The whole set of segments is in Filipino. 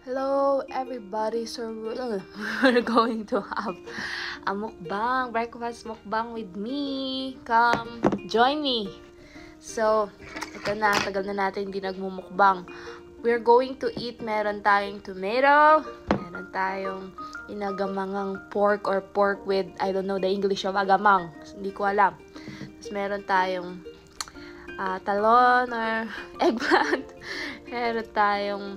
Hello everybody, so we're going to have a mukbang, breakfast mukbang with me. Come, join me. So, ito na, tagal na natin hindi nagmumukbang. We're going to eat, meron tayong tomato, meron tayong inagamangang pork or pork with, I don't know the English of agamang, hindi ko alam. Tapos meron tayong talon or eggplant, meron tayong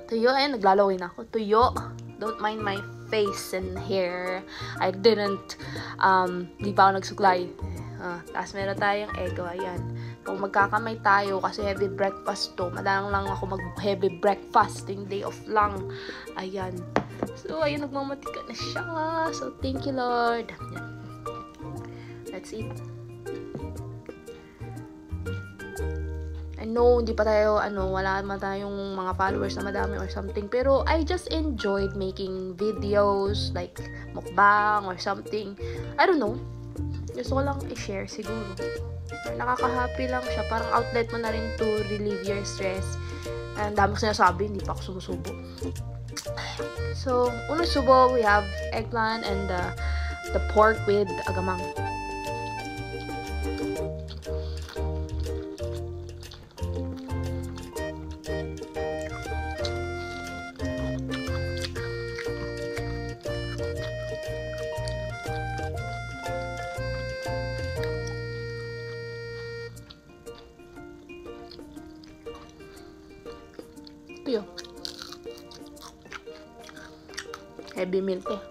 tuyo. Ayun, naglalawin ako. Tuyo. Don't mind my face and hair. I didn't, di pa ako nagsuklay. Tapos meron tayong egg. Ayan. Kung magkakamay tayo, kasi heavy breakfast to. Madalang lang ako mag-heavy breakfasting day off lang. Ayan. So, ayun, nagmamatika na siya. So, thank you, Lord. Ayan. Let's eat. I know, hindi pa tayo, wala naman tayong mga followers na madami or something. Pero, I just enjoyed making videos, like, mukbang or something. I don't know. Gusto ko lang i-share siguro. Nakaka-happy lang siya. Parang outlet mo na rin to relieve your stress. And dami ko sinasabi, hindi pa ako sumusubo. So, unang subo, we have eggplant and the pork with agamang. Ito yun. Heavy milk eh.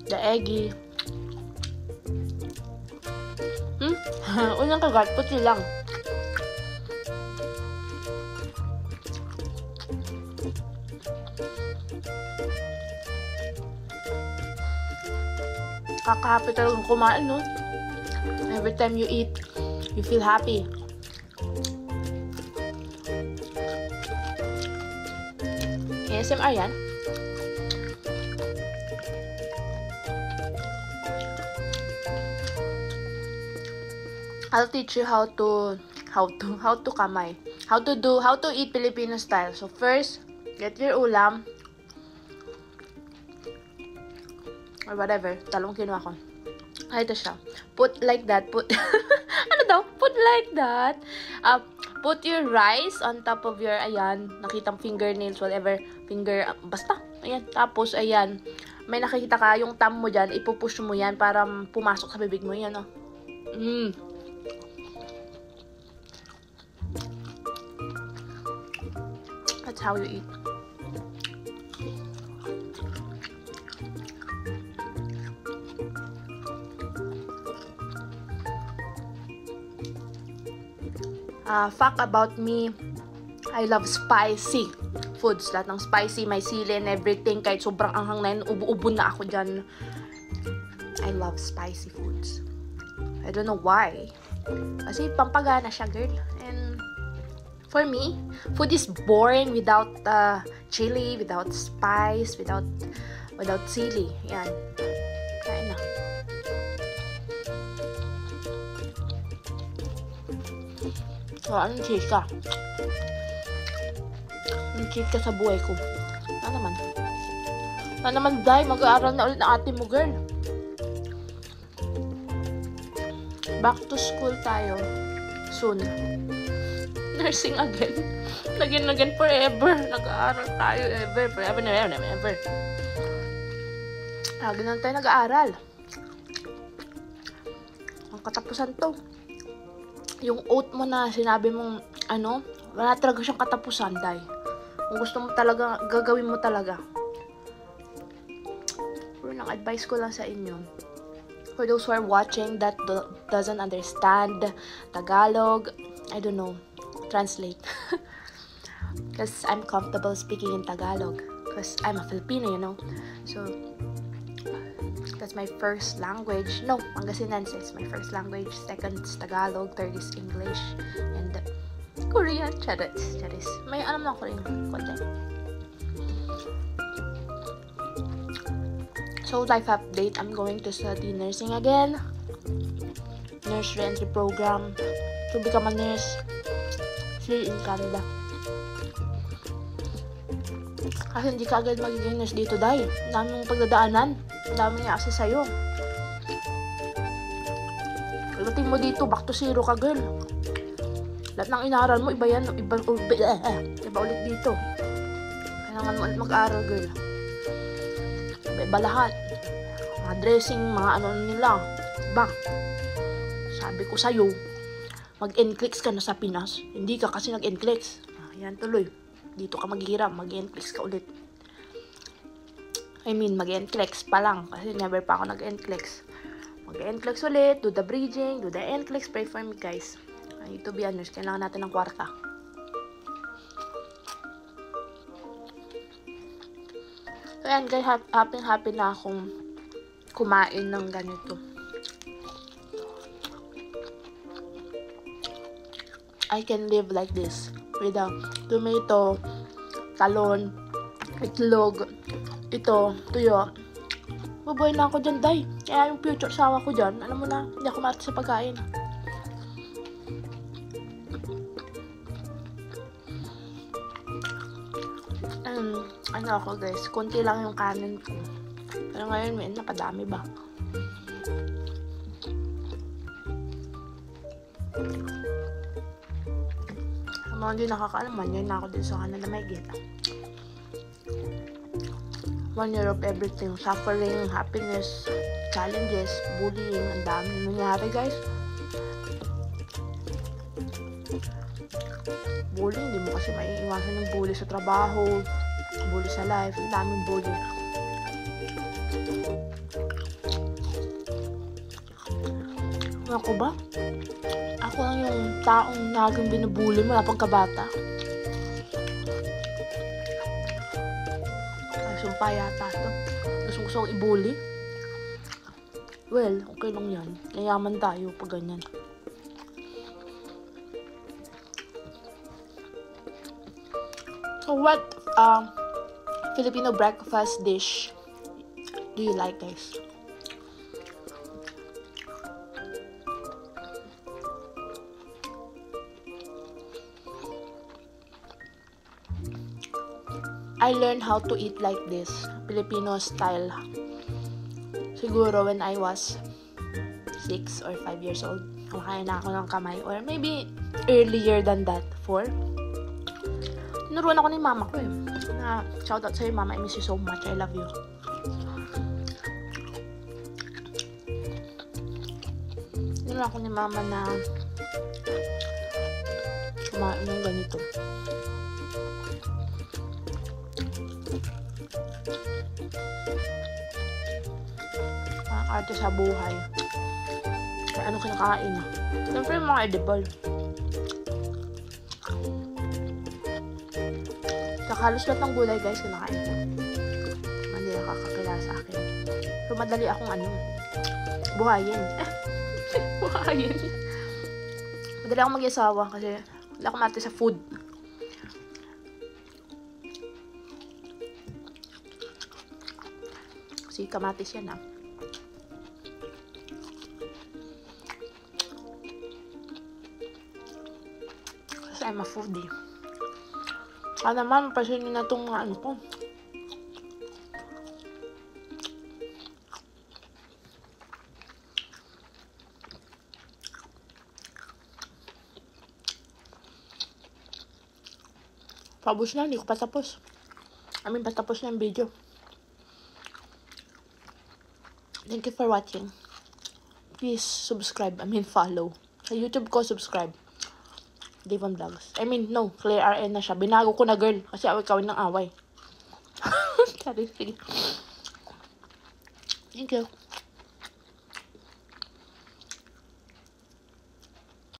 The eggy. Unang kagat, puti lang. Kakahappy talagang kumain, no? Every time you eat, you feel happy. ASMR yan. I'll teach you how to kamay. How to eat Filipino style. So first, get your ulam. Or whatever. Talong kinuha ko. Ito siya. Put like that. Put ano daw? Put like that. Put your rice on top of your, ayan, nakitang fingernails, whatever. Basta. Ayan. Tapos, ayan. May nakikita ka, yung thumb mo dyan, ipupush mo yan para pumasok sa bibig mo. Yan, oh. That's how you eat. Fact about me, I love spicy foods. Lahat ng spicy, may sili and everything. Kahit sobrang anghang na yun, ubo-ubo na ako dyan. I love spicy foods. I don't know why. Kasi pampagana siya, girl. And for me, food is boring without chili, without spice, without sili. Yan. Kain na. So, anong chika? Anong chika sa buhay ko? Na naman, dahil mag-aaral na ulit na ate mo, girl. Back to school tayo. Soon. Nursing again. Again forever. Nag-aaral tayo forever. Lagi na tayo nag-aaral. Ang katapusan to. Yung oath mo na sinabi mong, wala talaga siyang katapusan, dahil. Kung gusto mo talaga, gagawin mo talaga. Pero nang advice ko lang sa inyo, For those who are watching that doesn't understand Tagalog, I don't know, translate. Because I'm comfortable speaking in Tagalog. Because I'm a Filipino, you know. So, that's my first language. No, Pangasinense is my first language. Second is Tagalog. Third is English. And Korean. Charis. May alam na Korean konti. So, life update. I'm going to study nursing again. Nurse reentry program. To become a nurse here in Canada. Kasi hindi ka agad magiging nurse dito, dahil dami mong pagdadaanan. Dami niya kasi sa'yo. Pagdating mo dito, back to zero ka, girl. Lahat ng inaral mo, iba yan. Iba ulit dito. Kailangan mo ulit mag-aral, girl. Iba lahat. Mga dressing, mga ano nila. Iba. Sabi ko sa'yo, mag-NCLEX ka na sa Pinas. Hindi ka kasi nag-NCLEX. Yan tuloy. Dito ka maghihiram, mag-NCLEX ka ulit. I mean, mag-NCLEX pa lang. Kasi never pa ako nag-NCLEX. Mag-NCLEX ulit, do the bridging, do the NCLEX. Pray for me, guys. I need to be a nurse. Kailangan natin ng kwarta. So, yan guys, happy na akong kumain ng ganito. I can live like this. With a tomato, talon, itlog, ito, tuyo. Bubuhay na ako dyan, day. Kaya yung future sawa ko dyan, alam mo na, hindi ako mati sa pagkain. Ano ako guys, konti lang yung kanin ko. Pero ngayon, may napadami ba? Mga hindi nakakaalam, yun na ako din sa kanan na may gita. 1 year of everything. Suffering, happiness, challenges, bullying, ang dami nangyari guys. Bullying, hindi mo kasi maiiwasan yung bully sa trabaho, bully sa life, ang daming bully. Ako ba? Ako lang yung taong naging binubuli mula pagkabata. Ay, sumpa yata ito. Gusto kong ibuli. Well, okay lang yan. Yayaman tayo pag ganyan. So, what Filipino breakfast dish do you like, guys? I learned how to eat like this, Filipino style. Siguro when I was 6 or 5 years old, kumakain na ako ng kamay. Or maybe earlier than that, 4. Tinuruan ako ni mama ko eh. Na, shout out sa'yo mama, I miss you so much, I love you. Tinuruan ako ni mama na kumain ng ganito. Arte sa buhay. Kaya ano kinakain? Siyempre mga edible. Halos lahat ng gulay guys kinakain ko. Hindi nakakakilala sa akin. So madali akong buhayin. Buhayin. Madali akong mag-asawa kasi wala akong mati sa food. Kasi kamatis yan Kasi I'm a foodie. Naman, pasinin na itong ano ko. Pabos na, hindi ko patapos. Patapos na yung video. Thank you for watching. Please subscribe, follow. Sa YouTube ko, subscribe. Devon Vlogs. No, Claire RN na siya. Binago ko na, girl. Kasi away-kawin ng away. Sorry, sige. Thank you.